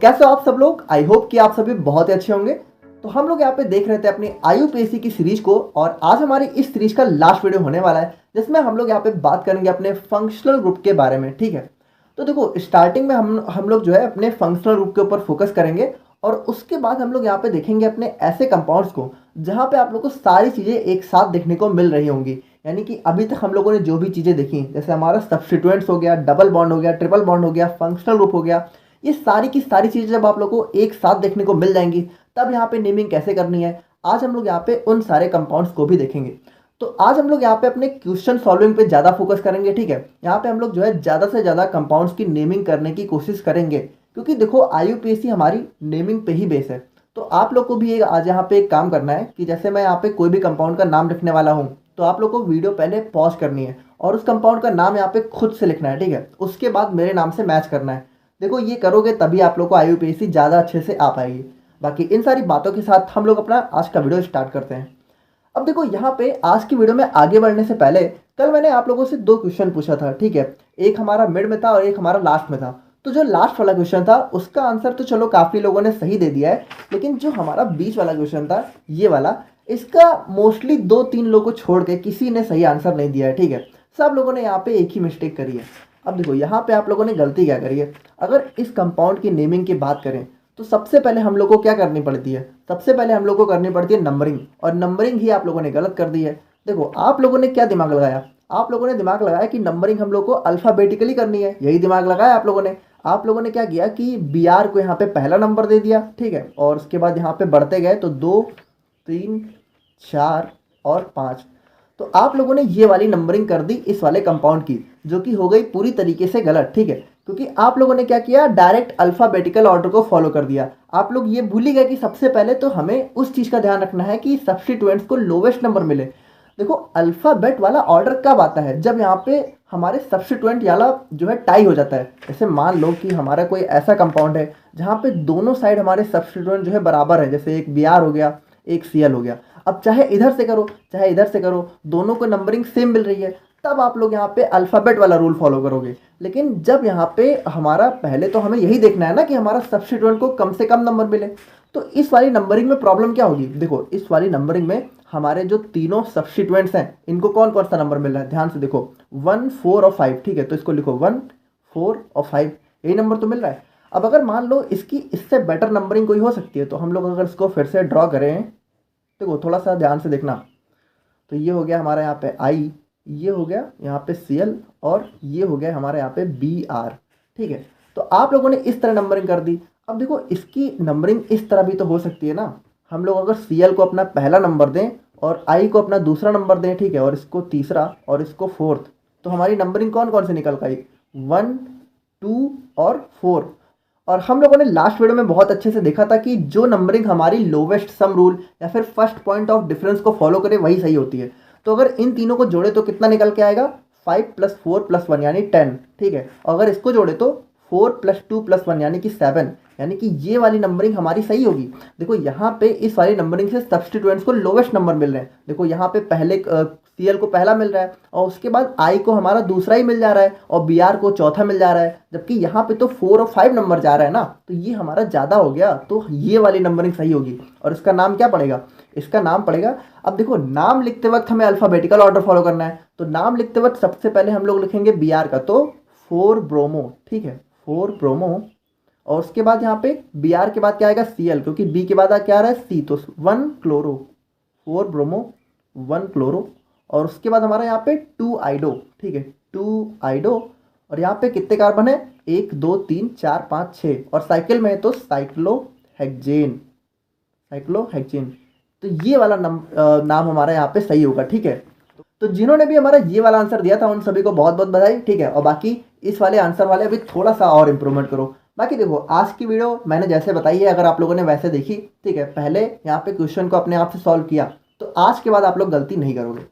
कैसे हो आप सब लोग। आई होप कि आप सभी बहुत ही अच्छे होंगे। तो हम लोग यहाँ पे देख रहे थे अपनी IUPAC की सीरीज को, और आज हमारी इस सीरीज का लास्ट वीडियो होने वाला है जिसमें हम लोग यहाँ पे बात करेंगे अपने फंक्शनल ग्रुप के बारे में। ठीक है, तो देखो स्टार्टिंग में हम लोग जो है अपने फंक्शनल ग्रुप के ऊपर फोकस करेंगे, और उसके बाद हम लोग यहाँ पे देखेंगे अपने ऐसे कंपाउंड्स को जहाँ पे आप लोग को सारी चीज़ें एक साथ देखने को मिल रही होंगी। यानी कि अभी तक हम लोगों ने जो भी चीज़ें देखी, जैसे हमारा सब्स्टिट्यूएंट्स हो गया, डबल बॉन्ड हो गया, ट्रिपल बॉन्ड हो गया, फंक्शनल ग्रुप हो गया, ये सारी की सारी चीज़ें जब आप लोग को एक साथ देखने को मिल जाएंगी, तब यहाँ पे नेमिंग कैसे करनी है, आज हम लोग यहाँ पे उन सारे कंपाउंड्स को भी देखेंगे। तो आज हम लोग यहाँ पे अपने क्वेश्चन सॉल्विंग पे ज़्यादा फोकस करेंगे। ठीक है, यहाँ पे हम लोग जो है ज़्यादा से ज़्यादा कंपाउंड्स की नेमिंग करने की कोशिश करेंगे, क्योंकि देखो IUPAC हमारी नेमिंग पे ही बेस है। तो आप लोग को भी एक आज यहाँ पे एक काम करना है कि जैसे मैं यहाँ पे कोई भी कंपाउंड का नाम लिखने वाला हूँ, तो आप लोग को वीडियो पहले पॉज करनी है और उस कंपाउंड का नाम यहाँ पे खुद से लिखना है। ठीक है, उसके बाद मेरे नाम से मैच करना है। देखो ये करोगे तभी आप लोग को IUPAC ज़्यादा अच्छे से आ पाएगी। बाकी इन सारी बातों के साथ हम लोग अपना आज का वीडियो स्टार्ट करते हैं। अब देखो यहाँ पे आज की वीडियो में आगे बढ़ने से पहले कल मैंने आप लोगों से दो क्वेश्चन पूछा था। ठीक है, एक हमारा मिड में था और एक हमारा लास्ट में था। तो जो लास्ट वाला क्वेश्चन था उसका आंसर तो चलो काफ़ी लोगों ने सही दे दिया है, लेकिन जो हमारा बीच वाला क्वेश्चन था ये वाला, इसका मोस्टली 2-3 लोगों को छोड़ के किसी ने सही आंसर नहीं दिया है। ठीक है, सब लोगों ने यहाँ पे एक ही मिस्टेक करी है। अब देखो यहाँ पे आप लोगों ने गलती क्या करी है। अगर इस कंपाउंड की नेमिंग की बात करें तो सबसे पहले हम लोग को क्या करनी पड़ती है, सबसे पहले हम लोग को करनी पड़ती है नंबरिंग, और नंबरिंग ही आप लोगों ने गलत कर दी है। देखो आप लोगों ने क्या दिमाग लगाया, आप लोगों ने दिमाग लगाया कि नंबरिंग हम लोग को अल्फ़ाबेटिकली करनी है, यही दिमाग लगाया आप लोगों ने। आप लोगों ने क्या किया कि BR को यहाँ पे पहला नंबर दे दिया। ठीक है, और उसके बाद यहाँ पे बढ़ते गए तो 2, 3, 4 और 5। तो आप लोगों ने ये वाली नंबरिंग कर दी इस वाले कंपाउंड की, जो कि हो गई पूरी तरीके से गलत। ठीक है, क्योंकि आप लोगों ने क्या किया, डायरेक्ट अल्फ़ाबेटिकल ऑर्डर को फॉलो कर दिया। आप लोग ये भूल ही गए कि सबसे पहले तो हमें उस चीज़ का ध्यान रखना है कि सब्स्टिट्यूएंट्स को लोवेस्ट नंबर मिले। देखो अल्फ़ाबेट वाला ऑर्डर कब आता है, जब यहाँ पे हमारे सब्स्टिट्यूएंट वाला जो है टाई हो जाता है। जैसे मान लो कि हमारा कोई ऐसा कंपाउंड है जहाँ पे दोनों साइड हमारे सब्स्टिट्यूएंट जो है बराबर है, जैसे एक BR हो गया, एक CL हो गया। अब चाहे इधर से करो चाहे इधर से करो, दोनों को नंबरिंग सेम मिल रही है, तब आप लोग यहाँ पे अल्फ़ाबेट वाला रूल फॉलो करोगे। लेकिन जब यहाँ पे हमारा पहले तो हमें यही देखना है ना कि हमारा सब्स्टिट्यूएंट को कम से कम नंबर मिले, तो इस वाली नंबरिंग में प्रॉब्लम क्या होगी। देखो इस वाली नंबरिंग में हमारे जो तीनों सब्स्टिट्यूएंट्स हैं इनको कौन कौन सा नंबर मिल रहा है, ध्यान से देखो 1, 4 और 5। ठीक है, तो इसको लिखो 1, 4 और 5, यही नंबर तो मिल रहा है। अब अगर मान लो इसकी इससे बेटर नंबरिंग कोई हो सकती है, तो हम लोग अगर इसको फिर से ड्रॉ करें, देखो थोड़ा सा ध्यान से देखना, तो ये हो गया हमारा यहाँ पे I, ये हो गया यहाँ पे CL, और ये हो गया हमारे यहाँ पे BR। ठीक है, तो आप लोगों ने इस तरह नंबरिंग कर दी। अब देखो इसकी नंबरिंग इस तरह भी तो हो सकती है ना, हम लोग अगर CL को अपना पहला नंबर दें और I को अपना दूसरा नंबर दें, ठीक है, और इसको तीसरा और इसको फोर्थ, तो हमारी नंबरिंग कौन कौन से निकल पाई, 1, 2 और 4। और हम लोगों ने लास्ट वीडियो में बहुत अच्छे से देखा था कि जो नंबरिंग हमारी लोवेस्ट सम रूल या फिर फर्स्ट पॉइंट ऑफ डिफरेंस को फॉलो करे वही सही होती है। तो अगर इन तीनों को जोड़े तो कितना निकल के आएगा, 5 + 4 + 1 यानी 10। ठीक है, अगर इसको जोड़े तो 4 + 2 + 1 यानी कि 7, यानी कि ये वाली नंबरिंग हमारी सही होगी। देखो यहाँ पे इस वाली नंबरिंग से सब्स्टिट्यूएंट्स को लोवेस्ट नंबर मिल रहे हैं। देखो यहाँ पे पहले CL को पहला मिल रहा है, और उसके बाद I को हमारा दूसरा ही मिल जा रहा है, और BR को चौथा मिल जा रहा है, जबकि यहाँ पे तो 4 और 5 नंबर जा रहा है ना, तो ये हमारा ज़्यादा हो गया। तो ये वाली नंबरिंग सही होगी, और इसका नाम क्या पड़ेगा, इसका नाम पड़ेगा, अब देखो नाम लिखते वक्त हमें अल्फ़ाबेटिकल ऑर्डर फॉलो करना है, तो नाम लिखते वक्त सबसे पहले हम लोग लिखेंगे BR का, तो 4 ब्रोमो। ठीक है, 4 ब्रोमो, और उसके बाद यहाँ पे BR के बाद क्या आएगा, CL, क्योंकि B के बाद क्या आ रहा है C, तो 1 क्लोरो, 4 ब्रोमो 1 क्लोरो, और उसके बाद हमारा यहाँ पे 2 आइडो। ठीक है, 2 आइडो, और यहाँ पे कितने कार्बन है, 1, 2, 3, 4, 5, 6, और साइकिल में है तो साइक्लोहेक्सेन, साइक्लोहेक्सेन। तो ये वाला नाम हमारा यहाँ पे सही होगा। ठीक है, तो जिन्होंने भी हमारा ये वाला आंसर दिया था उन सभी को बहुत बहुत बधाई। ठीक है, और बाकी इस वाले आंसर वाले अभी थोड़ा सा और इम्प्रूवमेंट करो। बाकी देखो आज की वीडियो मैंने जैसे बताई है, अगर आप लोगों ने वैसे देखी, ठीक है, पहले यहाँ पे क्वेश्चन को अपने आप से सॉल्व किया, तो आज के बाद आप लोग गलती नहीं करोगे।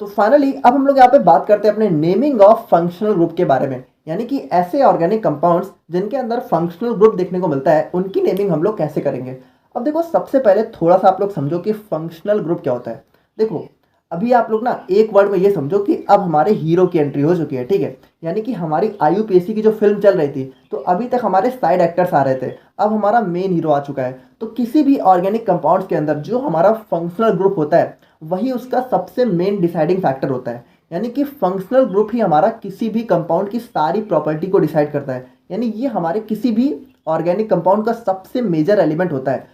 तो फाइनली अब हम लोग यहाँ पे बात करते हैं अपने नेमिंग ऑफ फंक्शनल ग्रुप के बारे में, यानी कि ऐसे ऑर्गेनिक कंपाउंड्स जिनके अंदर फंक्शनल ग्रुप देखने को मिलता है, उनकी नेमिंग हम लोग कैसे करेंगे। अब देखो सबसे पहले थोड़ा सा आप लोग समझो कि फंक्शनल ग्रुप क्या होता है। देखो अभी आप लोग ना एक वर्ड में ये समझो कि अब हमारे हीरो की एंट्री हो चुकी है, ठीक है। यानी कि हमारी आईयूपीएसी की जो फिल्म चल रही थी, तो अभी तक हमारे साइड एक्टर्स आ रहे थे, अब हमारा मेन हीरो आ चुका है। तो किसी भी ऑर्गेनिक कंपाउंड्स के अंदर जो हमारा फंक्शनल ग्रुप होता है, वही उसका सबसे मेन डिसाइडिंग फैक्टर होता है। यानी कि फंक्शनल ग्रुप ही हमारा किसी भी कंपाउंड की सारी प्रॉपर्टी को डिसाइड करता है। यानी ये हमारे किसी भी ऑर्गेनिक कंपाउंड का सबसे मेजर एलिमेंट होता है।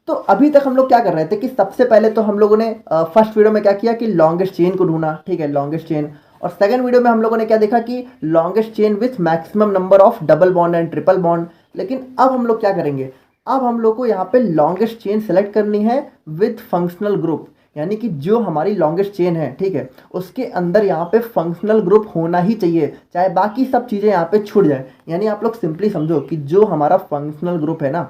तो अभी तक हम लोग क्या कर रहे थे कि सबसे पहले तो हम लोगों ने फर्स्ट वीडियो में क्या किया कि लॉन्गेस्ट चेन को ढूंढा, ठीक है, लॉन्गेस्ट चेन। और सेकंड वीडियो में हम लोगों ने क्या देखा कि longest chain with maximum number of double bond and triple bond. लेकिन अब हम लोग क्या करेंगे, अब हम लोग को यहाँ पे लॉन्गेस्ट चेन सेलेक्ट करनी है विथ फंक्शनल ग्रुप। यानी कि जो हमारी लॉन्गेस्ट चेन है, ठीक है, उसके अंदर यहाँ पे फंक्शनल ग्रुप होना ही चाहिए, चाहे बाकी सब चीज़ें यहाँ पे छूट जाए। यानी आप लोग सिंपली समझो कि जो हमारा फंक्शनल ग्रुप है ना,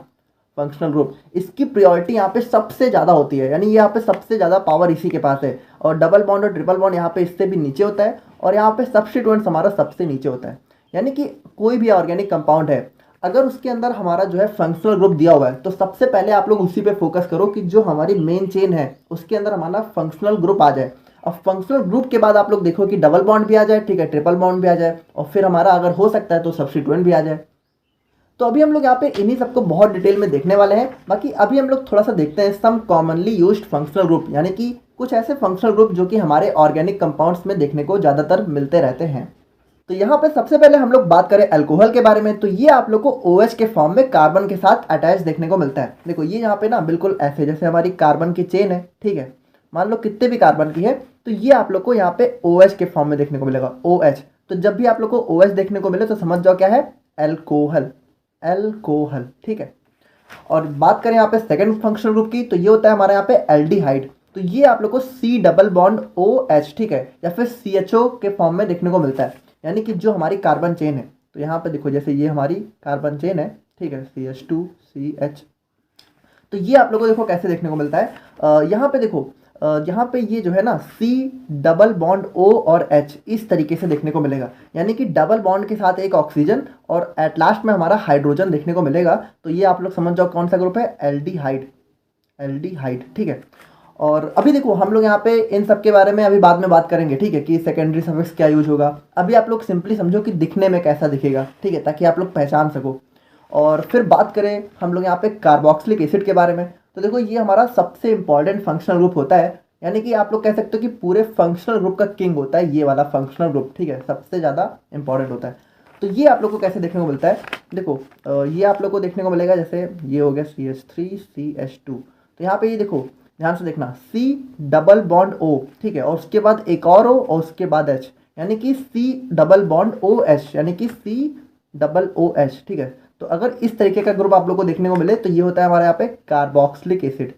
फंक्शनल ग्रुप, इसकी प्रायोरिटी यहाँ पे सबसे ज़्यादा होती है। यानी यहाँ पे सबसे ज़्यादा पावर इसी के पास है। और डबल बॉन्ड और ट्रिपल बॉन्ड यहाँ पे इससे भी नीचे होता है, और यहाँ पे सब्स्टिट्यूएंट्स हमारा सबसे नीचे होता है। यानी कि कोई भी ऑर्गेनिक कंपाउंड है, अगर उसके अंदर हमारा जो है फंक्शनल ग्रुप दिया हुआ है, तो सबसे पहले आप लोग उसी पे फोकस करो कि जो हमारी मेन चेन है उसके अंदर हमारा फंक्शनल ग्रुप आ जाए। अब फंक्शनल ग्रुप के बाद आप लोग देखो कि डबल बॉन्ड भी आ जाए, ठीक है, ट्रिपल बॉन्ड भी आ जाए, और फिर हमारा अगर हो सकता है तो सब्स्टिट्यूएंट भी आ जाए। तो अभी हम लोग यहाँ पे इन्हीं सबको बहुत डिटेल में देखने वाले हैं। बाकी अभी हम लोग थोड़ा सा देखते हैं सम कॉमनली यूज्ड फंक्शनल ग्रुप, यानी कि कुछ ऐसे फंक्शनल ग्रुप जो कि हमारे ऑर्गेनिक कंपाउंड्स में देखने को ज़्यादातर मिलते रहते हैं। तो यहाँ पे सबसे पहले हम लोग बात करें अल्कोहल के बारे में, तो ये आप लोग को OH के फॉर्म में कार्बन के साथ अटैच देखने को मिलता है। देखो ये यहाँ पे ना बिल्कुल ऐसे जैसे हमारी कार्बन की चेन है, ठीक है, मान लो कितने भी कार्बन की है, तो ये आप लोग को यहाँ पे OH के फॉर्म में देखने को मिलेगा, OH। तो जब भी आप लोग को OH देखने को मिले तो समझ जाओ क्या है, अल्कोहल, अल्कोहल, ठीक है। और बात करें यहाँ पे सेकंड फंक्शनल ग्रुप की, तो ये होता है हमारे यहाँ पे एल्डिहाइड। तो ये आप लोग को C डबल बॉन्ड OH, ठीक है, या फिर CHO के फॉर्म में देखने को मिलता है। यानी कि जो हमारी कार्बन चेन है, तो यहाँ पे देखो जैसे ये हमारी कार्बन चेन है, ठीक है, CH2CH। तो ये आप लोगों को देखो कैसे देखने को मिलता है, यहाँ पे देखो, यहाँ पे ये जो है ना C डबल बॉन्ड O और H इस तरीके से देखने को मिलेगा। यानी कि डबल बॉन्ड के साथ एक ऑक्सीजन और एट लास्ट में हमारा हाइड्रोजन देखने को मिलेगा। तो ये आप लोग समझ जाओ कौन सा ग्रुप है, एल्डिहाइड, एल्डिहाइड, ठीक है। और अभी देखो हम लोग यहाँ पे इन सब के बारे में अभी बाद में बात करेंगे, ठीक है, कि सेकेंडरी सफिक्स क्या यूज होगा। अभी आप लोग सिंपली समझो कि दिखने में कैसा दिखेगा, ठीक है, ताकि आप लोग पहचान सको। और फिर बात करें हम लोग यहाँ पे कार्बोक्सिलिक एसिड के बारे में, तो देखो ये हमारा सबसे इंपॉर्टेंट फंक्शनल ग्रुप होता है। यानी कि आप लोग कह सकते हो कि पूरे फंक्शनल ग्रुप का किंग होता है ये वाला फंक्शनल ग्रुप, ठीक है, सबसे ज़्यादा इंपॉर्टेंट होता है। तो ये आप लोग को कैसे देखने को मिलता है, देखो ये आप लोग को देखने को मिलेगा जैसे ये हो गया CH3CH2। तो यहाँ पे ये देखो ध्यान से देखना, C डबल बॉन्ड O, ठीक है, और उसके बाद एक और O और उसके बाद H, यानी कि C डबल बॉन्ड OH, यानी कि C डबल OH, ठीक है। तो अगर इस तरीके का ग्रुप आप लोग को देखने को मिले तो ये होता है हमारे यहाँ पे कार्बोक्सिलिक एसिड,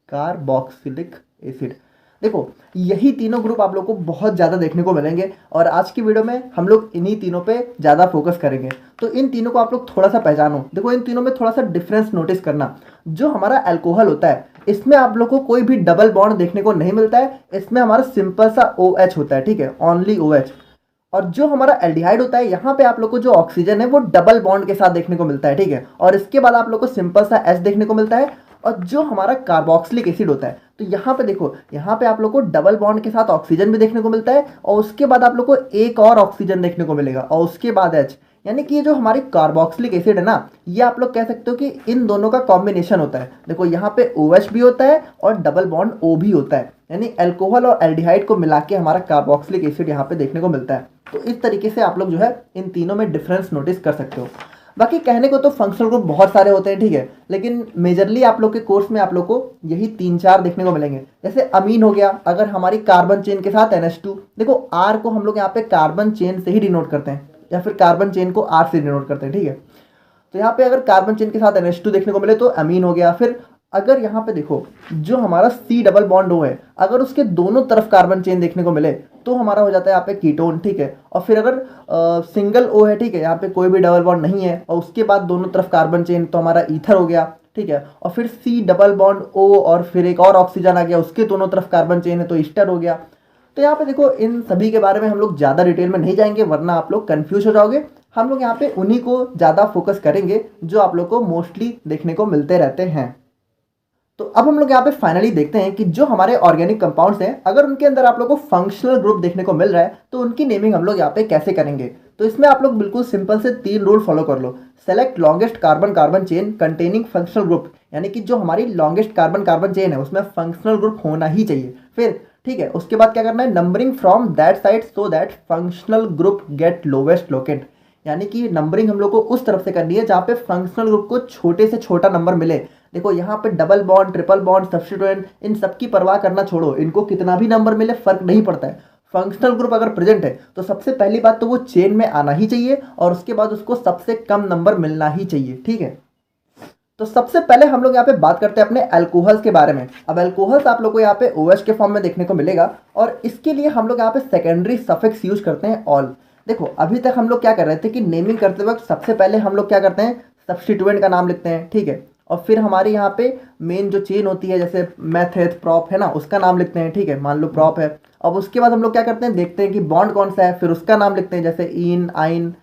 कार्बोक्सिलिक एसिड। देखो यही तीनों ग्रुप आप लोग को बहुत ज़्यादा देखने को मिलेंगे, और आज की वीडियो में हम लोग इन्हीं तीनों पे ज़्यादा फोकस करेंगे। तो इन तीनों को आप लोग थोड़ा सा पहचानो। देखो इन तीनों में थोड़ा सा डिफरेंस नोटिस करना। जो हमारा अल्कोहल होता है इसमें आप लोग को कोई भी डबल बॉन्ड देखने को नहीं मिलता है, इसमें हमारा सिंपल सा OH होता है, ठीक है, ओनली OH। और जो हमारा एल्डिहाइड होता है यहाँ पे आप लोग को जो ऑक्सीजन है वो डबल बॉन्ड के साथ देखने को मिलता है, ठीक है, और इसके बाद आप लोग को सिंपल सा H देखने को मिलता है। और जो हमारा कार्बोक्सिलिक एसिड होता है, तो यहाँ पे देखो, यहाँ पे आप लोग को डबल बॉन्ड के साथ ऑक्सीजन भी देखने को मिलता है, और उसके बाद आप लोग को एक और ऑक्सीजन देखने को मिलेगा, और उसके बाद H। यानी कि ये जो हमारी कार्बोक्सिलिक एसिड है ना, ये आप लोग कह सकते हो कि इन दोनों का कॉम्बिनेशन होता है। देखो यहाँ पे OH भी होता है और डबल बॉन्ड O भी होता है, यानी अल्कोहल और एल्डिहाइड को मिला के हमारा कार्बोक्सिलिक एसिड यहाँ पे देखने को मिलता है। तो इस तरीके से आप लोग जो है इन तीनों में डिफरेंस नोटिस कर सकते हो। बाकी कहने को तो फंक्शनल ग्रुप बहुत सारे होते हैं, ठीक है, लेकिन मेजरली आप लोग के कोर्स में आप लोग को यही 3-4 देखने को मिलेंगे। जैसे अमीन हो गया, अगर हमारी कार्बन चेन के साथ NH2, देखो R को हम लोग यहाँ पे कार्बन चेन से ही डिनोट करते हैं, या फिर कार्बन चेन को R से डिनोट करते हैं, ठीक है। तो यहाँ पे अगर कार्बन चेन के साथ NH2 देखने को मिले तो अमीन हो गया। फिर अगर यहाँ पे देखो जो हमारा C डबल बॉन्ड O है, अगर उसके दोनों तरफ कार्बन चेन देखने को मिले तो हमारा हो जाता है यहाँ पे कीटोन, ठीक है। और फिर अगर सिंगल O है, ठीक है, यहाँ पे कोई भी डबल बॉन्ड नहीं है और उसके बाद दोनों तरफ कार्बन चेन, तो हमारा ईथर हो गया, ठीक है। और फिर C डबल बॉन्ड O और फिर एक और ऑक्सीजन आ गया, उसके दोनों तरफ कार्बन चेन है तो ईस्टर हो गया। तो यहाँ पे देखो इन सभी के बारे में हम लोग ज़्यादा डिटेल में नहीं जाएंगे वरना आप लोग कन्फ्यूज हो जाओगे। हम लोग यहाँ पे उन्हीं को ज़्यादा फोकस करेंगे जो आप लोग को मोस्टली देखने को मिलते रहते हैं। तो अब हम लोग यहाँ पे फाइनली देखते हैं कि जो हमारे ऑर्गेनिक कंपाउंड्स हैं, अगर उनके अंदर आप लोगों को फंक्शनल ग्रुप देखने को मिल रहा है तो उनकी नेमिंग हम लोग यहाँ पे कैसे करेंगे। तो इसमें आप लोग बिल्कुल सिंपल से 3 रूल फॉलो कर लो। Select longest carbon carbon chain containing functional group, यानी कि जो हमारी लॉन्गेस्ट कार्बन कार्बन चेन है उसमें फंक्शनल ग्रुप होना ही चाहिए। फिर ठीक है, उसके बाद क्या करना है, numbering from that side so that functional group get lowest locant, यानी कि नंबरिंग हम लोग को उस तरफ से करनी है जहाँ पे फंक्शनल ग्रुप को छोटे से छोटा नंबर मिले। देखो यहाँ पे double bond, triple bond, substituent, इन सब की परवाह करना छोड़ो, इनको कितना भी नंबर मिले फर्क नहीं पड़ता है। फंक्शनल ग्रुप अगर प्रेजेंट है तो सबसे पहली बात तो वो चेन में आना ही चाहिए और उसके बाद उसको सबसे कम नंबर मिलना ही चाहिए। ठीक है, तो सबसे पहले हम लोग यहाँ पे बात करते हैं अपने अल्कोहल्स के बारे में। अब अल्कोहल्स आप लोग को यहाँ पे OH के फॉर्म में देखने को मिलेगा और इसके लिए हम लोग यहाँ पे सेकेंडरी सफिक्स यूज करते हैं ऑल। देखो अभी तक हम लोग क्या कर रहे थे कि नेमिंग करते वक्त सबसे पहले हम लोग क्या करते हैं, सब्स्टिट्यूएंट का नाम लिखते हैं, ठीक है, और फिर हमारे यहाँ पे मेन जो चेन होती है जैसे मेथेथ प्रॉप है ना, उसका नाम लिखते हैं, ठीक है, मान लो प्रॉप है। अब उसके बाद हम लोग क्या करते हैं, देखते हैं कि बॉन्ड कौन सा है, फिर उसका नाम लिखते हैं जैसे इन, आइन।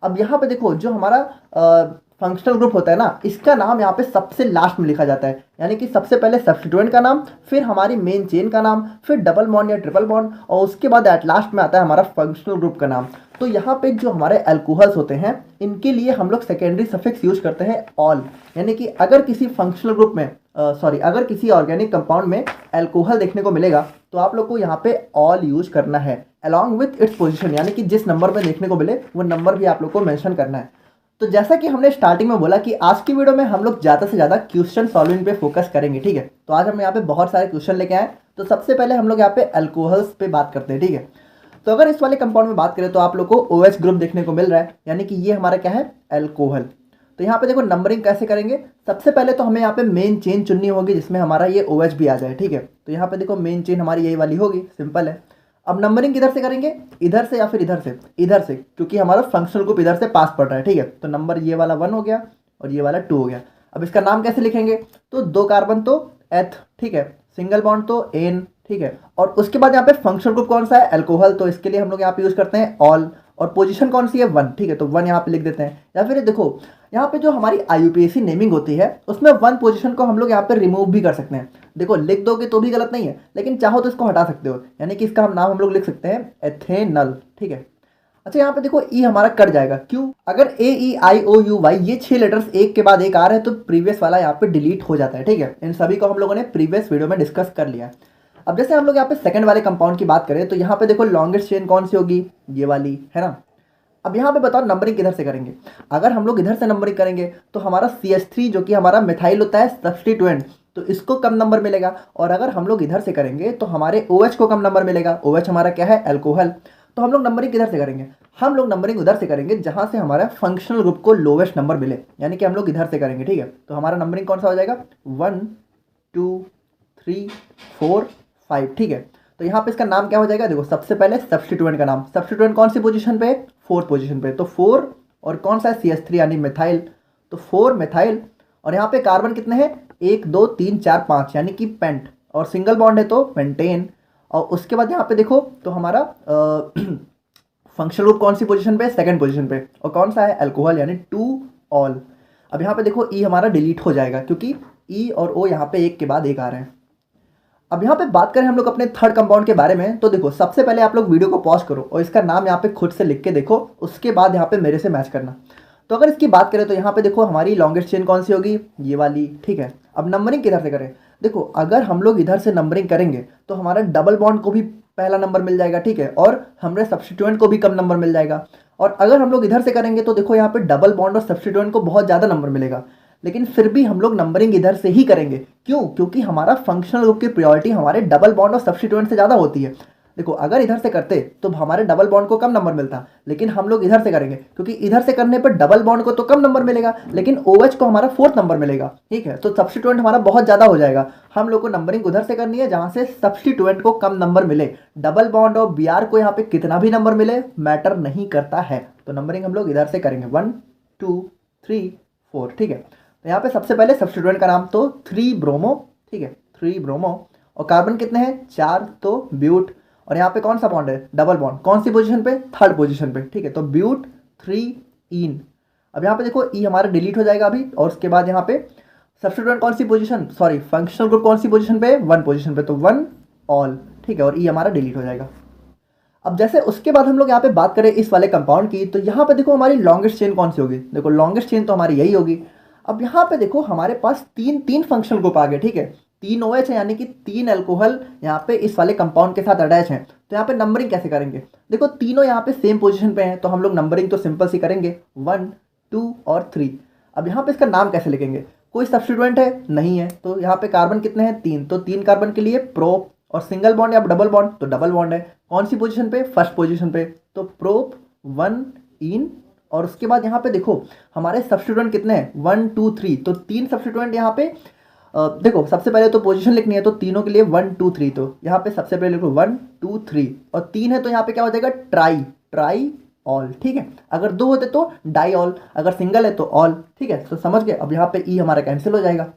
अब यहाँ पे देखो जो हमारा फंक्शनल ग्रुप होता है ना, इसका नाम यहाँ पे सबसे लास्ट में लिखा जाता है, यानी कि सबसे पहले सब्स्टिट्यूएंट का नाम, फिर हमारी मेन चेन का नाम, फिर डबल बॉन्ड या ट्रिपल बॉन्ड, और उसके बाद एट लास्ट में आता है हमारा फंक्शनल ग्रुप का नाम। तो यहाँ पे जो हमारे अल्कोहल्स होते हैं इनके लिए हम लोग सेकेंडरी सफिक्स यूज करते हैं ऑल, यानी कि अगर किसी फंक्शनल ग्रुप में अगर किसी ऑर्गेनिक कंपाउंड में अल्कोहल देखने को मिलेगा तो आप लोग को यहाँ पे ऑल यूज करना है अलॉन्ग विथ इट्स पोजीशन, यानी कि जिस नंबर में देखने को मिले वो नंबर भी आप लोग को मेंशन करना है। तो जैसा कि हमने स्टार्टिंग में बोला कि आज की वीडियो में हम लोग ज़्यादा से ज़्यादा क्वेश्चन सॉल्विंग पे फोकस करेंगे, ठीक है। तो आज हम यहाँ पे बहुत सारे क्वेश्चन लेके आए। तो सबसे पहले हम लोग यहाँ पे अल्कोहल्स पे बात करते हैं, ठीक है। तो अगर इस वाले कंपाउंड में बात करें तो आप लोग को OH ग्रुप देखने को मिल रहा है, यानी कि ये हमारा क्या है, अल्कोहल। तो यहाँ पे देखो नंबरिंग कैसे करेंगे, सबसे पहले तो हमें यहाँ पे मेन चेन चुननी होगी जिसमें हमारा ये OH भी आ जाए, ठीक है। तो यहाँ पे देखो मेन चेन हमारी यही वाली होगी, सिंपल है। अब नंबरिंग किधर से करेंगे, इधर से या फिर इधर से, इधर से, क्योंकि हमारा फंक्शनल ग्रुप इधर से पास पड़ रहा है, ठीक है। तो नंबर ये वाला 1 हो गया और ये वाला 2 हो गया। अब इसका नाम कैसे लिखेंगे, तो 2 कार्बन तो एथ, ठीक है, सिंगल बॉन्ड तो एन, ठीक है, और उसके बाद यहाँ पे फंक्शनल ग्रुप कौन सा है, अल्कोहल, तो इसके लिए हम लोग यहाँ पे यूज करते हैं ऑल, और पोजीशन कौन सी है, 1, ठीक है, तो 1 यहाँ पे लिख देते हैं। या फिर देखो यहाँ पे जो हमारी IUPAC नेमिंग होती है उसमें 1 पोजीशन को हम लोग यहाँ पे रिमूव भी कर सकते हैं। देखो लिख दोगे तो भी गलत नहीं है, लेकिन चाहो तो इसको हटा सकते हो, यानी कि इसका नाम हम लोग लिख सकते हैं एथेनल, ठीक है। अच्छा यहाँ पे देखो ई हमारा कट जाएगा, क्यों, अगर AEIOUY ये 6 लेटर्स एक के बाद एक आ रहे हैं तो प्रीवियस वाला यहाँ पे डिलीट हो जाता है, ठीक है। इन सभी को हम लोगों ने प्रीवियस वीडियो में डिस्कस कर लिया है। अब जैसे हम लोग यहाँ पे सेकंड वाले कंपाउंड की बात करें तो यहाँ पे देखो लॉन्गेस्ट चेन कौन सी होगी, ये वाली है ना। अब यहाँ पे बताओ नंबरिंग किधर से करेंगे, अगर हम लोग इधर से नंबरिंग करेंगे तो हमारा CH3 जो कि हमारा मिथाइल होता है सब्स्टिट्यूएंट, तो इसको कम नंबर मिलेगा, और अगर हम लोग इधर से करेंगे तो हमारे OH को कम नंबर मिलेगा। OH हमारा क्या है, अल्कोहल। तो हम लोग नंबरिंग किधर से करेंगे, हम लोग नंबरिंग उधर से करेंगे जहाँ से हमारा फंक्शनल ग्रुप को लोवेस्ट नंबर मिले, यानी कि हम लोग इधर से करेंगे, ठीक है। तो हमारा नंबरिंग कौन सा हो जाएगा, 1 2 3 4 5, ठीक है। तो यहाँ पे इसका नाम क्या हो जाएगा, देखो सबसे पहले सब्स्टिट्यूएंट का नाम, सब्स्टिट्यूएंट कौन सी पोजीशन पे, 4th पोजीशन पे, तो 4 और कौन सा है, CH3 यानी मिथाइल, तो 4 मिथाइल। और यहाँ पे कार्बन कितने हैं, 1 2 3 4 5, यानी कि पेंट, और सिंगल बॉन्ड है तो पेंटेन। और उसके बाद यहाँ पे देखो तो हमारा फंक्शनल ग्रुप कौन सी पोजीशन पे, 2nd पोजीशन पे, और कौन सा है, अल्कोहल, यानी 2 ऑल। अब यहाँ पे देखो ई हमारा डिलीट हो जाएगा क्योंकि ई और ओ यहाँ पे एक के बाद एक आ रहे हैं। अब यहाँ पे बात करें हम लोग अपने थर्ड कंपाउंड के बारे में, तो देखो सबसे पहले आप लोग वीडियो को पॉज करो और इसका नाम यहाँ पे खुद से लिख के देखो, उसके बाद यहाँ पे मेरे से मैच करना। तो अगर इसकी बात करें तो यहाँ पे देखो हमारी लॉन्गेस्ट चेन कौन सी होगी, ये वाली, ठीक है। अब नंबरिंग किधर से करें, देखो अगर हम लोग इधर से नंबरिंग करेंगे तो हमारा डबल बॉन्ड को भी पहला नंबर मिल जाएगा, ठीक है, और हमारे सब्स्टिट्यूएंट को भी कम नंबर मिल जाएगा। और अगर हम लोग इधर से करेंगे तो देखो यहाँ पे डबल बॉन्ड और सब्स्टिट्यूएंट को बहुत ज़्यादा नंबर मिलेगा, लेकिन फिर भी हम लोग नंबरिंग इधर से ही करेंगे, क्यों, क्योंकि हमारा फंक्शनल ग्रुप की प्रायोरिटी हमारे डबल बॉन्ड और सब्स्टिट्यूएंट से ज़्यादा होती है। देखो अगर इधर से करते तो हमारे डबल बॉन्ड को कम नंबर मिलता, लेकिन हम लोग इधर से करेंगे क्योंकि इधर से करने पर डबल बॉन्ड को तो कम नंबर मिलेगा, लेकिन OH को हमारा 4th नंबर मिलेगा, ठीक है। तो सब्स्टिट्यूएंट हमारा बहुत ज़्यादा हो जाएगा। हम लोग को नंबरिंग उधर से करनी है जहाँ से सब्स्टिट्यूएंट को कम नंबर मिले, डबल बॉन्ड और BR को यहाँ पे कितना भी नंबर मिले मैटर नहीं करता है। तो नंबरिंग हम लोग इधर से करेंगे 1 2 3 4, ठीक है। तो यहाँ पे सबसे पहले सब्स्टिट्यूएंट का नाम तो 3 ब्रोमो, ठीक है, 3 ब्रोमो, और कार्बन कितने हैं, 4, तो ब्यूट, और यहाँ पे कौन सा बॉन्ड है, डबल बॉन्ड, कौन सी पोजीशन पे, 3rd पोजीशन पे, ठीक है, तो ब्यूट 3 इन। अब यहाँ पे देखो ई हमारा डिलीट हो जाएगा अभी, और उसके बाद यहाँ पे सब्स्टिट्यूएंट कौन सी पोजीशन, सॉरी फंक्शनल ग्रुप कौन सी पोजीशन पे, 1 पोजीशन पे, तो 1 ऑल, ठीक है, और ई हमारा डिलीट हो जाएगा। अब जैसे उसके बाद हम लोग यहाँ पे बात करें इस वाले कंपाउंड की, तो यहाँ पे देखो हमारी लॉन्गेस्ट चेन कौन सी होगी, देखो लॉन्गेस्ट चेन तो हमारी यही होगी। अब यहाँ पे देखो हमारे पास तीन तीन फंक्शनल ग्रुप आ गए, ठीक है, 3 OH है, यानी कि 3 अल्कोहल यहाँ पे इस वाले कंपाउंड के साथ अटैच हैं। तो यहाँ पे नंबरिंग कैसे करेंगे, देखो तीनों यहाँ पे सेम पोजीशन पे हैं, तो हम लोग नंबरिंग तो सिंपल सी करेंगे 1 2 और 3। अब यहाँ पे इसका नाम कैसे लिखेंगे, कोई सब्स्टिट्यूएंट है नहीं है, तो यहाँ पे कार्बन कितने हैं 3, तो 3 कार्बन के लिए प्रोप, और सिंगल बॉन्ड या डबल बॉन्ड, तो डबल बॉन्ड है, कौन सी पोजीशन पे, फर्स्ट पोजीशन पे, तो प्रोप 1 इन। और उसके बाद यहाँ पे देखो हमारे सब्स्टिट्यूएंट कितने हैं 1 2 3, तो 3 सब्स्टिट्यूएंट यहाँ पे देखो सबसे पहले तो पोजीशन लिखनी है, तो तीनों के लिए 1 2 3, तो यहाँ पे सबसे पहले लिखो 1 2 3, और 3 है तो यहाँ पे क्या हो जाएगा ट्राई ऑल, ठीक है, अगर 2 होते तो डाई ऑल, अगर सिंगल है तो ऑल, ठीक है, तो समझ गए। अब यहाँ पे ई हमारा कैंसिल हो जाएगा।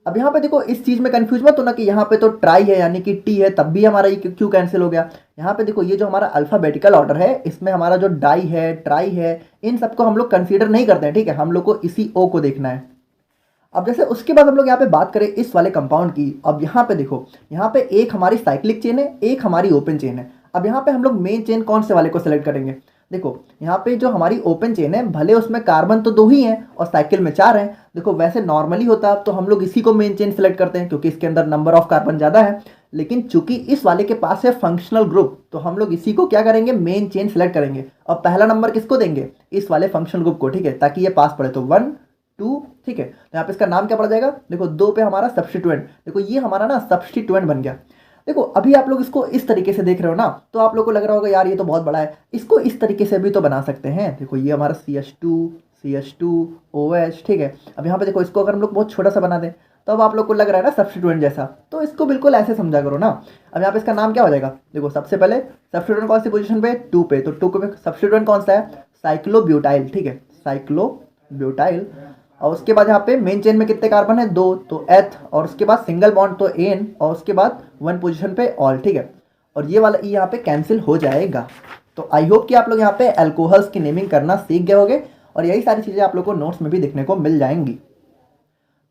अब यहाँ पे देखो इस चीज में कंफ्यूज मत होना कि यहाँ पे तो ट्राई है यानी कि टी है, तब भी हमारा ये क्यों कैंसिल हो गया। यहाँ पे देखो ये जो हमारा अल्फाबेटिकल ऑर्डर है, इसमें हमारा जो डाई है, ट्राई है, इन सबको हम लोग कंसीडर नहीं करते हैं, ठीक है, हम लोग को इसी ओ को देखना है। अब जैसे उसके बाद हम लोग यहाँ पे बात करें इस वाले कंपाउंड की, अब यहाँ पे देखो यहाँ पे एक हमारी साइक्लिक चेन है, एक हमारी ओपन चेन है। अब यहाँ पे हम लोग मेन चेन कौन से वाले को सिलेक्ट करेंगे, देखो यहाँ पे जो हमारी ओपन चेन है, भले उसमें कार्बन तो 2 ही हैं और साइकिल में 4 हैं, देखो वैसे नॉर्मली होता तो हम लोग इसी को मेन चेन सेलेक्ट करते हैं क्योंकि इसके अंदर नंबर ऑफ कार्बन ज़्यादा है, लेकिन चूंकि इस वाले के पास है फंक्शनल ग्रुप, तो हम लोग इसी को क्या करेंगे, मेन चेन सेलेक्ट करेंगे। और पहला नंबर किसको देंगे, इस वाले फंक्शनल ग्रुप को, ठीक है, ताकि ये पास पड़े, तो 1 2, ठीक है, तो यहाँ पे इसका नाम क्या पड़ जाएगा, देखो 2 पे हमारा सब्स्टिट्यूएंट, देखो ये हमारा ना सब्स्टिट्यूएंट बन गया। देखो अभी आप लोग इसको इस तरीके से देख रहे हो ना, तो आप लोग को लग रहा होगा यार ये तो बहुत बड़ा है, इसको इस तरीके से भी तो बना सकते हैं। देखो ये हमारा CH2 OH, ठीक है। अब यहाँ पे देखो इसको अगर हम लोग बहुत छोटा सा बना दें, तो अब आप लोग को लग रहा है ना सब्स्टिट्यूएंट जैसा, तो इसको बिल्कुल ऐसे समझा करो ना। अब यहाँ पे इसका नाम क्या हो जाएगा, देखो सबसे पहले सब्स्टिट्यूएंट कौन सी पोजीशन पे, 2 पे, तो 2 पे सब्स्टिट्यूएंट कौन सा है, साइक्लोब्यूटाइल, ठीक है, साइक्लोब्यूटाइल। और उसके बाद यहाँ पे मेन चेन में कितने कार्बन है, 2, तो एथ, और उसके बाद सिंगल बॉन्ड तो एन, और उसके बाद 1 पोजीशन पे ऑल, ठीक है, और ये वाला ई यहाँ पे कैंसिल हो जाएगा। तो आई होप कि आप लोग यहाँ पे अल्कोहल्स की नेमिंग करना सीख गए होंगे, और यही सारी चीज़ें आप लोग को नोट्स में भी देखने को मिल जाएंगी।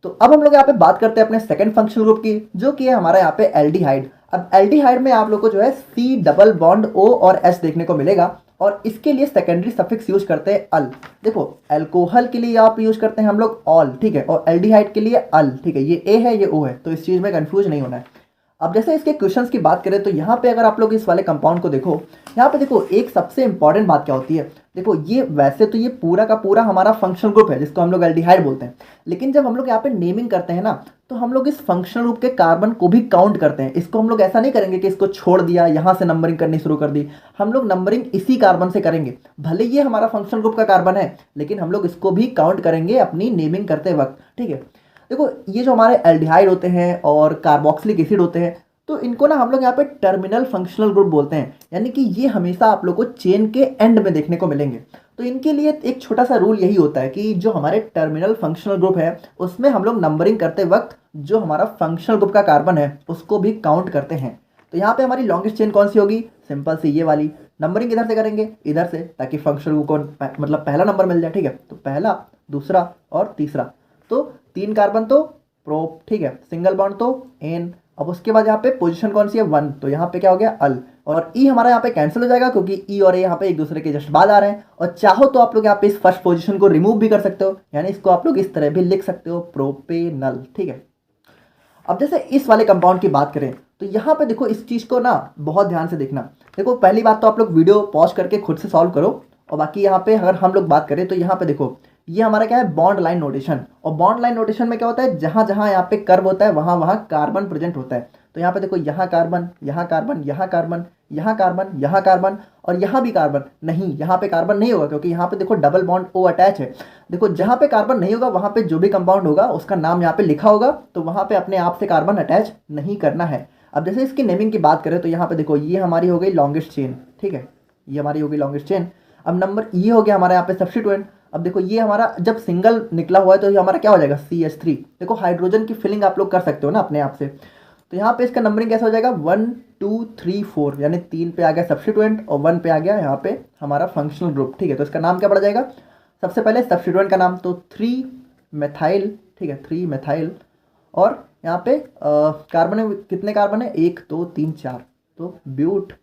तो अब हम लोग यहाँ पे बात करते हैं अपने सेकंड फंक्शनल ग्रुप की, जो कि है हमारा यहाँ पे एल्डिहाइड। अब एल्डिहाइड में आप लोग को जो है C डबल बॉन्ड O और S देखने को मिलेगा, और इसके लिए सेकेंडरी सफिक्स यूज करते हैं अल। देखो अल्कोहल के लिए आप यूज करते हैं हम लोग ऑल, ठीक है, और एल्डिहाइड के लिए अल, ठीक है, ये ए है ये ओ है, तो इस चीज़ में कंफ्यूज नहीं होना है। अब जैसे इसके क्वेश्चंस की बात करें, तो यहाँ पे अगर आप लोग इस वाले कंपाउंड को देखो, यहाँ पे देखो एक सबसे इंपॉर्टेंट बात क्या होती है, देखो ये वैसे तो ये पूरा का पूरा हमारा फंक्शनल ग्रुप है जिसको हम लोग एल्डिहाइड बोलते हैं, लेकिन जब हम लोग यहाँ पे नेमिंग करते हैं ना, तो हम लोग इस फंक्शनल ग्रुप के कार्बन को भी काउंट करते हैं। इसको हम लोग ऐसा नहीं करेंगे कि इसको छोड़ दिया, यहाँ से नंबरिंग करनी शुरू कर दी, हम लोग नंबरिंग इसी कार्बन से करेंगे। भले ये हमारा फंक्शनल ग्रुप का कार्बन है, लेकिन हम लोग इसको भी काउंट करेंगे अपनी नेमिंग करते वक्त, ठीक है। देखो ये जो हमारे एल्डिहाइड होते हैं और कार्बोक्सिलिक एसिड होते हैं, तो इनको ना हम लोग यहाँ पे टर्मिनल फंक्शनल ग्रुप बोलते हैं, यानी कि ये हमेशा आप लोग को चेन के एंड में देखने को मिलेंगे। तो इनके लिए एक छोटा सा रूल यही होता है कि जो हमारे टर्मिनल फंक्शनल ग्रुप है, उसमें हम लोग नंबरिंग करते वक्त जो हमारा फंक्शनल ग्रुप का कार्बन है उसको भी काउंट करते हैं। तो यहाँ पे हमारी लॉन्गेस्ट चेन कौन सी होगी, सिंपल सी ये वाली। नंबरिंग इधर से करेंगे, इधर से, ताकि फंक्शनल ग्रुप को मतलब पहला नंबर मिल जाए, ठीक है। तो पहला, दूसरा और तीसरा, तो 3 कार्बन तो प्रोप, ठीक है, सिंगल बॉन्ड तो एन। अब उसके बाद यहाँ पे पोजीशन कौन सी है 1, तो यहाँ पे क्या हो गया अल, और ई हमारा यहाँ पे कैंसिल हो जाएगा क्योंकि ई और ए यहाँ पे एक दूसरे के जस्ट बाद आ रहे हैं। और चाहो तो आप लोग यहाँ पे इस फर्स्ट पोजीशन को रिमूव भी कर सकते हो, यानी इसको आप लोग इस तरह भी लिख सकते हो, प्रोपेनल, ठीक है। अब जैसे इस वाले कंपाउंड की बात करें, तो यहाँ पे देखो इस चीज़ को ना बहुत ध्यान से देखना। देखो पहली बात तो आप लोग वीडियो पॉज करके खुद से सॉल्व करो, और बाकी यहाँ पे अगर हम लोग बात करें तो यहाँ पे देखो ये हमारा क्या है, बॉन्ड लाइन नोटेशन। और बॉन्ड लाइन नोटेशन में क्या होता है, जहाँ जहाँ यहाँ पे कर्व होता है वहाँ वहाँ कार्बन प्रेजेंट होता है। तो यहाँ पे देखो यहाँ कार्बन, यहाँ कार्बन, यहाँ कार्बन, यहाँ कार्बन, यहाँ कार्बन, और यहाँ भी कार्बन नहीं, यहाँ पे कार्बन नहीं होगा क्योंकि यहाँ पे देखो डबल बॉन्ड ओ अटैच है। देखो जहाँ पे कार्बन नहीं होगा वहाँ पे जो भी कंपाउंड होगा उसका नाम यहाँ पे लिखा होगा, तो वहाँ पे अपने आप से कार्बन अटैच नहीं करना है। अब जैसे इसकी नेमिंग की बात करें, तो यहाँ पे देखो ये हमारी हो गई लॉन्गेस्ट चेन, ठीक है, ये हमारी हो गई लॉन्गेस्ट चेन। अब नंबर ये हो गया हमारा यहाँ पे सब्स्टिट्यूएंट। अब देखो ये हमारा जब सिंगल निकला हुआ है तो ये हमारा क्या हो जाएगा, CH3। देखो हाइड्रोजन की फिलिंग आप लोग कर सकते हो ना अपने आप से, तो यहाँ पे इसका नंबरिंग कैसा हो जाएगा 1 2 3 4, यानी 3 पे आ गया सब्स्टिट्यूएंट और 1 पे आ गया यहाँ पे हमारा फंक्शनल ग्रुप, ठीक है। तो इसका नाम क्या पड़ जाएगा, सबसे पहले सब्स्टिट्यूएंट का नाम तो 3 मेथाइल, ठीक है, 3 मेथाइल। और यहाँ पे कार्बन है, कितने कार्बन है, 1 2 3 4, तो ब्यूट।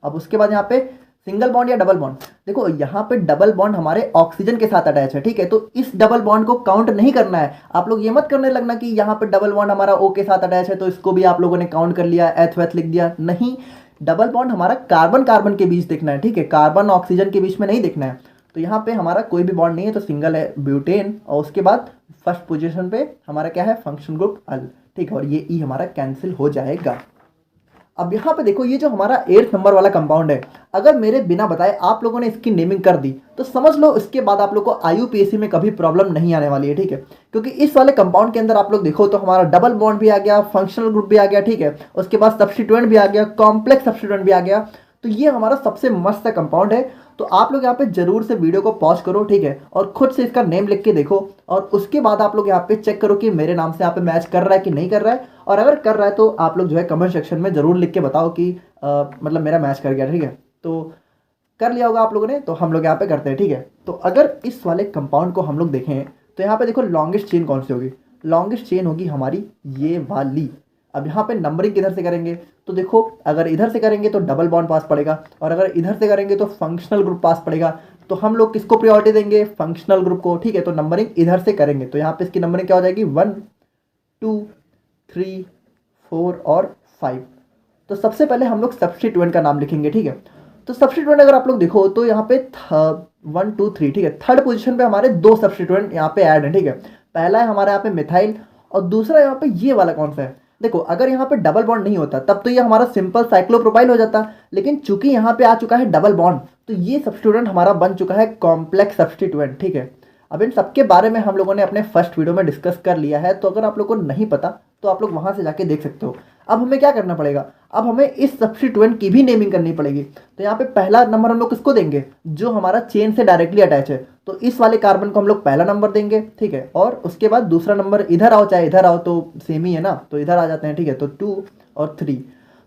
अब उसके बाद यहाँ पे सिंगल बॉन्ड या डबल बॉन्ड, देखो यहाँ पे डबल बॉन्ड हमारे ऑक्सीजन के साथ अटैच है, ठीक है, तो इस डबल बॉन्ड को काउंट नहीं करना है। आप लोग ये मत करने लगना कि यहाँ पे डबल बॉन्ड हमारा O के साथ अटैच है तो इसको भी आप लोगों ने काउंट कर लिया, एथ वेथ लिख दिया, नहीं। डबल बॉन्ड हमारा कार्बन कार्बन के बीच देखना है, ठीक है, कार्बन ऑक्सीजन के बीच में नहीं देखना है। तो यहाँ पे हमारा कोई भी बॉन्ड नहीं है तो सिंगल है ब्यूटेन, और उसके बाद फर्स्ट पोजीशन पे हमारा क्या है, फंक्शनल ग्रुप अल, ठीक है, और ये ई हमारा कैंसिल हो जाएगा। अब यहाँ पे देखो ये जो हमारा 8 नंबर वाला कंपाउंड है, अगर मेरे बिना बताए आप लोगों ने इसकी नेमिंग कर दी तो समझ लो इसके बाद आप लोग को IUPAC में कभी प्रॉब्लम नहीं आने वाली है, ठीक है, क्योंकि इस वाले कंपाउंड के अंदर आप लोग देखो तो हमारा डबल बॉन्ड भी आ गया, फंक्शनल ग्रुप भी आ गया, ठीक है, उसके बाद सब्स्टिट्यूएंट भी आ गया, कॉम्प्लेक्स सब्स्टिट्यूएंट भी आ गया। तो ये हमारा सबसे मस्त कंपाउंड है। तो आप लोग यहाँ पे जरूर से वीडियो को पॉज करो, ठीक है, और खुद से इसका नेम लिख के देखो, और उसके बाद आप लोग यहाँ पे चेक करो कि मेरे नाम से यहाँ पे मैच कर रहा है कि नहीं कर रहा है, और अगर कर रहा है तो आप लोग जो है कमेंट सेक्शन में जरूर लिख के बताओ कि मतलब मेरा मैच कर गया, ठीक है। तो कर लिया होगा आप लोगों ने, तो हम लोग यहाँ पे करते हैं, ठीक है। तो अगर इस वाले कंपाउंड को हम लोग देखें तो यहाँ पे देखो लॉन्गेस्ट चेन कौन सी होगी, लॉन्गेस्ट चेन होगी हमारी ये वाली। अब यहाँ पे नंबरिंग किधर से करेंगे, तो देखो अगर इधर से करेंगे तो डबल बॉन्ड पास पड़ेगा, और अगर इधर से करेंगे तो फंक्शनल ग्रुप पास पड़ेगा। तो हम लोग किसको प्रायोरिटी देंगे, फंक्शनल ग्रुप को, ठीक है। तो नंबरिंग इधर से करेंगे तो यहाँ पे इसकी नंबरिंग क्या हो जाएगी, 1 2 3 4 और 5। तो सबसे पहले हम लोग सब्स्टिट्यूएंट का नाम लिखेंगे, ठीक है। तो सब्स्टिट्यूएंट अगर आप लोग देखो तो यहाँ पे 1 2 3, ठीक है, थर्ड पोजीशन पे हमारे 2 सब्स्टिट्यूएंट यहाँ पे ऐड है, ठीक है। पहला है हमारा यहाँ पे मिथाइल, और दूसरा यहाँ पे ये वाला कौन सा है, देखो अगर यहाँ पे डबल बॉन्ड नहीं होता तब तो ये हमारा सिंपल साइक्लोप्रोपाइल हो जाता, लेकिन चूंकि यहाँ पे आ चुका है डबल बॉन्ड तो ये सब्स्टिट्यूएंट हमारा बन चुका है कॉम्प्लेक्स सब्स्टिट्यूएंट, ठीक है। अब इन सबके बारे में हम लोगों ने अपने फर्स्ट वीडियो में डिस्कस कर लिया है, तो अगर आप लोग को नहीं पता तो आप लोग वहां से जाके देख सकते हो। अब हमें क्या करना पड़ेगा, अब हमें इस सब्स्टिट्यूएंट की भी नेमिंग करनी पड़ेगी। तो यहाँ पे पहला नंबर हम लोग किसको देंगे, जो हमारा चेन से डायरेक्टली अटैच है, तो इस वाले कार्बन को हम लोग पहला नंबर देंगे, ठीक है। और उसके बाद दूसरा नंबर इधर आओ चाहे इधर आओ तो सेम ही है ना, तो इधर आ जाते हैं, ठीक है। तो 2 और 3।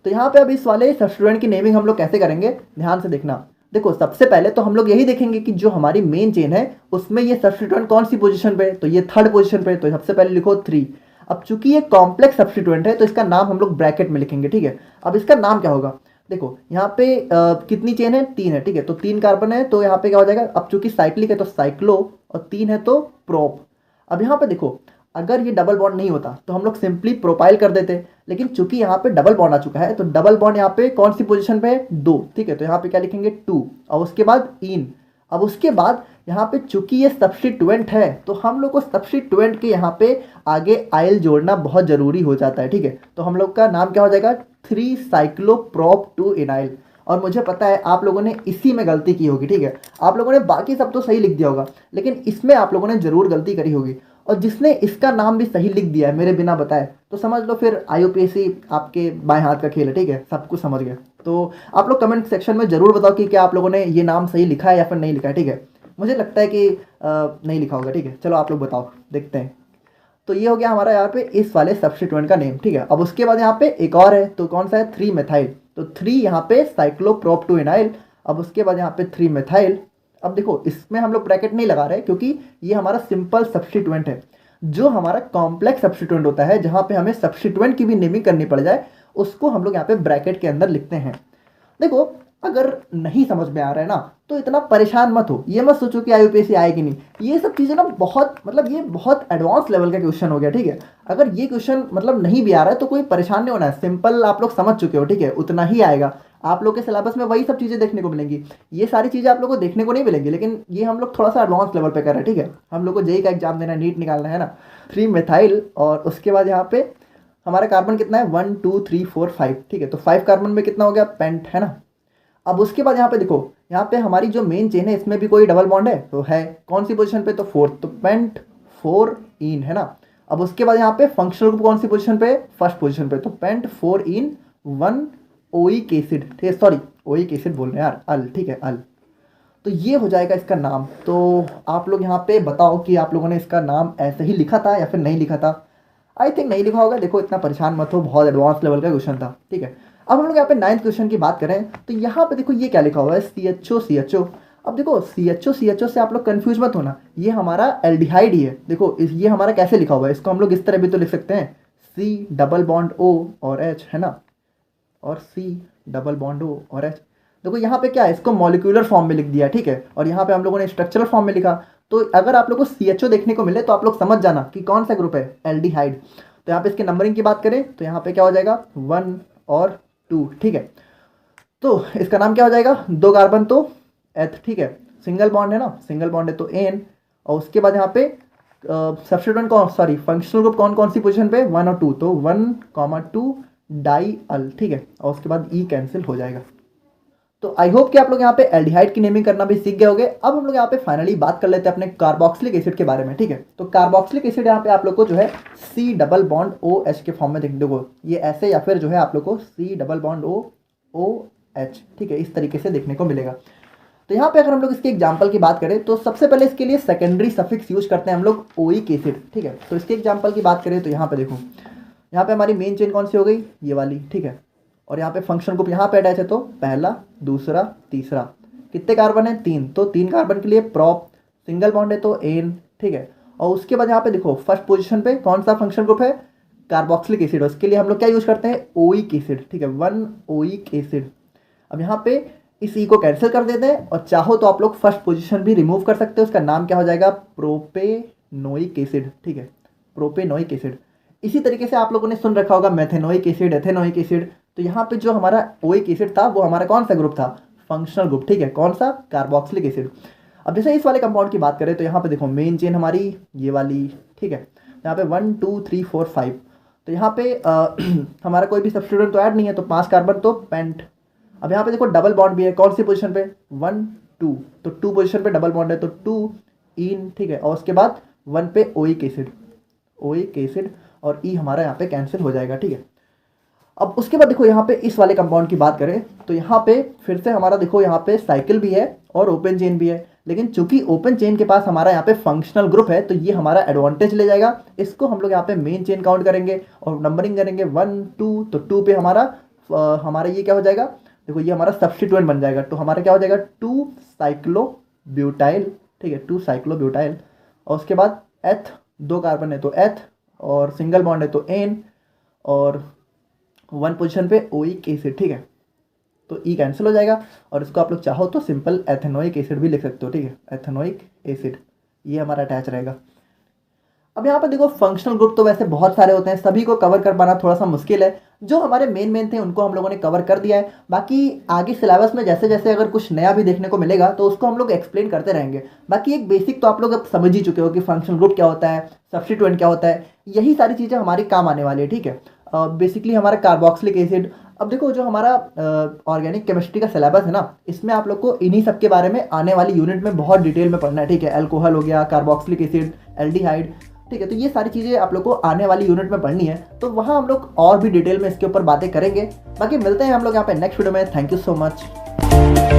तो यहाँ पे अब इस वाले सब्स्टिट्यूएंट की नेमिंग हम लोग कैसे करेंगे, ध्यान से देखना। देखो सबसे पहले तो हम लोग यही देखेंगे कि जो हमारी मेन चेन है उसमें ये सब्स्टिट्यूएंट कौन सी पोजीशन पे, तो ये थर्ड पोजीशन पे, तो सबसे पहले लिखो 3। अब चूंकि ये कॉम्प्लेक्स सब्स्टिट्यूएंट है तो इसका नाम हम लोग ब्रैकेट में लिखेंगे, ठीक है। अब इसका नाम क्या होगा, देखो यहाँ पे कितनी चेन है, 3 है, ठीक है, तो 3 कार्बन है, तो यहाँ पे क्या हो जाएगा, अब चूंकि साइक्लिक है तो साइक्लो, और 3 है तो प्रोप। अब यहाँ पे देखो अगर ये डबल बॉन्ड नहीं होता तो हम लोग सिंपली प्रोपाइल कर देते, लेकिन चूंकि यहाँ पे डबल बॉन्ड आ चुका है तो डबल बॉन्ड यहाँ पे कौन सी पोजीशन पे है, 2, ठीक है, तो यहाँ पे क्या लिखेंगे 2, और उसके बाद इन। अब उसके बाद यहाँ पे चूंकि ये सब्स्टिट्यूएंट है तो हम लोग को सब्स्टिट्यूएंट के यहाँ पे आगे आइल जोड़ना बहुत जरूरी हो जाता है, ठीक है। तो हम लोग का नाम क्या हो जाएगा, 3 साइक्लोप्रोप 2 इनाइल। और मुझे पता है आप लोगों ने इसी में गलती की होगी, ठीक है। आप लोगों ने बाकी सब तो सही लिख दिया होगा, लेकिन इसमें आप लोगों ने जरूर गलती करी होगी, और जिसने इसका नाम भी सही लिख दिया है मेरे बिना बताए तो समझ लो फिर IUPAC आपके बाएं हाथ का खेल है, ठीक है, सब कुछ समझ गए। तो आप लोग कमेंट सेक्शन में जरूर बताओ कि क्या आप लोगों ने ये नाम सही लिखा है या फिर नहीं लिखा है, ठीक है। मुझे लगता है कि नहीं लिखा होगा, ठीक है, चलो आप लोग बताओ, देखते हैं। तो ये हो गया हमारा यहाँ पे इस वाले सब्स्टिट्यूएंट का नेम, ठीक है। अब उसके बाद यहाँ पे एक और है, तो कौन सा है, 3 मेथाइल, तो 3 यहाँ पे साइक्लोप्रोप 2 इनाइल। अब उसके बाद यहाँ पे 3 मेथाइल। अब देखो इसमें हम लोग ब्रैकेट नहीं लगा रहे क्योंकि ये हमारा सिंपल सब्स्टिट्यूएंट है। जो हमारा कॉम्प्लेक्स सब्स्टिट्यूएंट होता है जहाँ पे हमें सब्स्टिट्यूएंट की भी नेमिंग करनी पड़ जाए उसको हम लोग यहाँ पे ब्रैकेट के अंदर लिखते हैं। देखो अगर नहीं समझ में आ रहा है ना तो इतना परेशान मत हो, ये मत सोचो कि IUPAC आएगी नहीं, ये सब चीज़ें ना बहुत मतलब ये बहुत एडवांस लेवल का क्वेश्चन हो गया, ठीक है। अगर ये क्वेश्चन मतलब नहीं भी आ रहा है तो कोई परेशान नहीं होना है, सिंपल आप लोग समझ चुके हो, ठीक है, उतना ही आएगा। आप लोग के सिलेबस में वही सब चीज़ें देखने को मिलेंगी, ये सारी चीज़ें आप लोग को देखने को नहीं मिलेंगी, लेकिन ये हम लोग थोड़ा सा एडवांस लेवल पे कर रहे हैं, ठीक है। हम लोग को JEE का एग्जाम देना है, नीट निकालना है ना। 3 मेथाइल, और उसके बाद यहाँ पे हमारा कार्बन कितना है, 1 2 3 4 5, ठीक है। तो 5 कार्बन में कितना हो गया, पेंट, है ना। अब उसके बाद यहाँ पे देखो, यहाँ पे हमारी जो मेन चेन है इसमें भी कोई डबल बॉन्ड है, तो है कौन सी पोजीशन पे, तो 4th, तो पेंट 4 इन, है ना। अब उसके बाद यहाँ पे फंक्शनल ग्रुप कौन सी पोजीशन पे, फर्स्ट पोजीशन पे, तो पेंट 4 इन 1 ओइक एसिड, ठीक है, सॉरी ओइक एसिड बोल रहे हैं यार, अल, ठीक है, अल। तो ये हो जाएगा इसका नाम। तो आप लोग यहाँ पे बताओ कि आप लोगों ने इसका नाम ऐसे ही लिखा था या फिर नहीं लिखा था। आई थिंक नहीं लिखा होगा, देखो इतना परेशान मत हो, बहुत एडवांस लेवल का क्वेश्चन था, ठीक है। अब हम लोग यहाँ पे 9th क्वेश्चन की बात करें तो यहाँ पे देखो ये क्या लिखा हुआ है, CHO CHO। अब देखो CHO से आप लोग कंफ्यूज मत होना, ये हमारा एल्डिहाइड ही है। देखो ये हमारा कैसे लिखा हुआ है, इसको हम लोग इस तरह भी तो लिख सकते हैं, C डबल बॉन्ड O और H, है ना, और C डबल बॉन्ड O और H। देखो यहाँ पे क्या है, इसको मॉलिक्यूलर फॉर्म में लिख दिया, ठीक है, और यहाँ पे हम लोगों ने स्ट्रक्चरल फॉर्म में लिखा। तो अगर आप लोग को CHO देखने को मिले तो आप लोग समझ जाना कि कौन सा ग्रुप है, एल्डिहाइड। तो यहाँ पे इसके नंबरिंग की बात करें तो यहाँ पे क्या हो जाएगा 1 और 2, ठीक है। तो इसका नाम क्या हो जाएगा, 2 कार्बन तो एथ, ठीक है, सिंगल बॉन्ड है ना, सिंगल बॉन्ड है तो एन, और उसके बाद यहाँ पे सब्स्टिट्यूएंट कौन, सॉरी फंक्शनल ग्रुप कौन कौन सी पोजीशन पे, 1 और 2, तो 1,2 डाई अल, ठीक है, और उसके बाद ई कैंसिल हो जाएगा। तो आई होप कि आप लोग यहाँ पे एल्डिहाइड की नेमिंग करना भी सीख गए होंगे। अब हम लोग यहाँ पे फाइनली बात कर लेते हैं अपने कार्बोक्सिलिक एसिड के बारे में, ठीक है। तो कार्बोक्सिलिक एसिड यहाँ पे आप लोग को जो है C डबल बॉन्ड OH के फॉर्म में देखने को, ये ऐसे, या फिर जो है आप लोग को C डबल बॉन्ड OH, ठीक है, इस तरीके से देखने को मिलेगा। तो यहाँ पे अगर हम लोग इसके एग्जाम्पल की बात करें तो सबसे पहले इसके लिए सेकेंडरी सफिक्स यूज करते हैं हम लोग ओइक एसिड, ठीक है। तो इसके एग्जाम्पल की बात करें तो यहाँ पे देखो, यहाँ पे हमारी मेन चेन कौन सी हो गई, ये वाली, ठीक है, और यहाँ पे फंक्शन ग्रुप यहाँ पे अटैच है, तो पहला, दूसरा, तीसरा, कितने कार्बन है 3, तो 3 कार्बन के लिए प्रॉप, सिंगल बॉन्ड है तो एन, ठीक है। और उसके बाद यहाँ पे देखो फर्स्ट पोजीशन पे कौन सा फंक्शन ग्रुप है, कार्बोक्सिलिक एसिड, उसके लिए हम लोग क्या यूज करते हैं, ओइक एसिड, ठीक है, 1 ओइक एसिड। अब यहाँ पे इस ई को कैंसिल कर देते हैं, और चाहो तो आप लोग फर्स्ट पोजीशन भी रिमूव कर सकते हो, उसका नाम क्या हो जाएगा, प्रोपेनोइक एसिड, ठीक है, प्रोपेनोइक एसिड। इसी तरीके से आप लोगों ने सुन रखा होगा मेथेनोइक एसिड, एथेनोइक एसिड। तो यहाँ पे जो हमारा ओइक एसिड था वो हमारा कौन सा ग्रुप था, फंक्शनल ग्रुप, ठीक है, कौन सा, कार्बोक्सिलिक एसिड। अब जैसे इस वाले कंपाउंड की बात करें तो यहाँ पे देखो मेन चेन हमारी ये वाली, ठीक है, यहाँ पे 1 2 3 4 5, तो यहाँ पे हमारा कोई भी सब्स्टिट्यूएंट तो ऐड नहीं है, तो 5 कार्बन तो पेंट। अब यहाँ पे देखो डबल बॉन्ड भी है, कौन सी पोजीशन पे, 1 2, तो 2 पोजीशन पे डबल बॉन्ड है, तो 2 इन, ठीक है, और उसके बाद 1 पे ओइक एसिड, और ई हमारा यहाँ पे कैंसिल हो जाएगा, ठीक है। अब उसके बाद देखो यहाँ पे इस वाले कंपाउंड की बात करें तो यहाँ पे फिर से हमारा देखो यहाँ पे साइकिल भी है और ओपन चेन भी है, लेकिन चूंकि ओपन चेन के पास हमारा यहाँ पे फंक्शनल ग्रुप है तो ये हमारा एडवांटेज ले जाएगा। इसको हम लोग यहाँ पे मेन चेन काउंट करेंगे और नंबरिंग करेंगे 1 2, तो 2 पे हमारा ये क्या हो जाएगा, देखो ये हमारा सब्स्टिट्यूएंट बन जाएगा, तो हमारा क्या हो जाएगा 2 साइक्लोब्यूटाइल, ठीक है, 2 साइक्लोब्यूटाइल, और उसके बाद एथ, 2 कार्बन है तो एथ, और सिंगल बॉन्ड है तो एन, और 1 पोजीशन पे ओइक एसिड, ठीक है, तो ई कैंसिल हो जाएगा। और इसको आप लोग चाहो तो सिंपल एथेनोइक एसिड भी लिख सकते हो, ठीक है, एथेनोइक एसिड, ये हमारा अटैच रहेगा। अब यहाँ पर देखो फंक्शनल ग्रुप तो वैसे बहुत सारे होते हैं, सभी को कवर कर पाना थोड़ा सा मुश्किल है। जो हमारे मेन थे उनको हम लोगों ने कवर कर दिया है, बाकी आगे सिलेबस में जैसे जैसे अगर कुछ नया भी देखने को मिलेगा तो उसको हम लोग एक्सप्लेन करते रहेंगे। बाकी एक बेसिक तो आप लोग अब समझ ही चुके हो कि फंक्शनल ग्रुप क्या होता है, सब्स्टिट्यूएंट क्या होता है, यही सारी चीज़ें हमारी काम आने वाली है, ठीक है। बेसिकली हमारा कार्बोक्सिलिक एसिड, अब देखो जो हमारा ऑर्गेनिक केमिस्ट्री का सिलेबस है ना, इसमें आप लोग को इन्हीं सब के बारे में आने वाली यूनिट में बहुत डिटेल में पढ़ना है, ठीक है। अल्कोहल हो गया, कार्बोक्सिलिक एसिड, एल्डिहाइड, ठीक है, तो ये सारी चीज़ें आप लोग को आने वाली यूनिट में पढ़नी है, तो वहाँ हम लोग और भी डिटेल में इसके ऊपर बातें करेंगे। बाकी मिलते हैं हम लोग यहाँ पे नेक्स्ट वीडियो में। Thank you so much.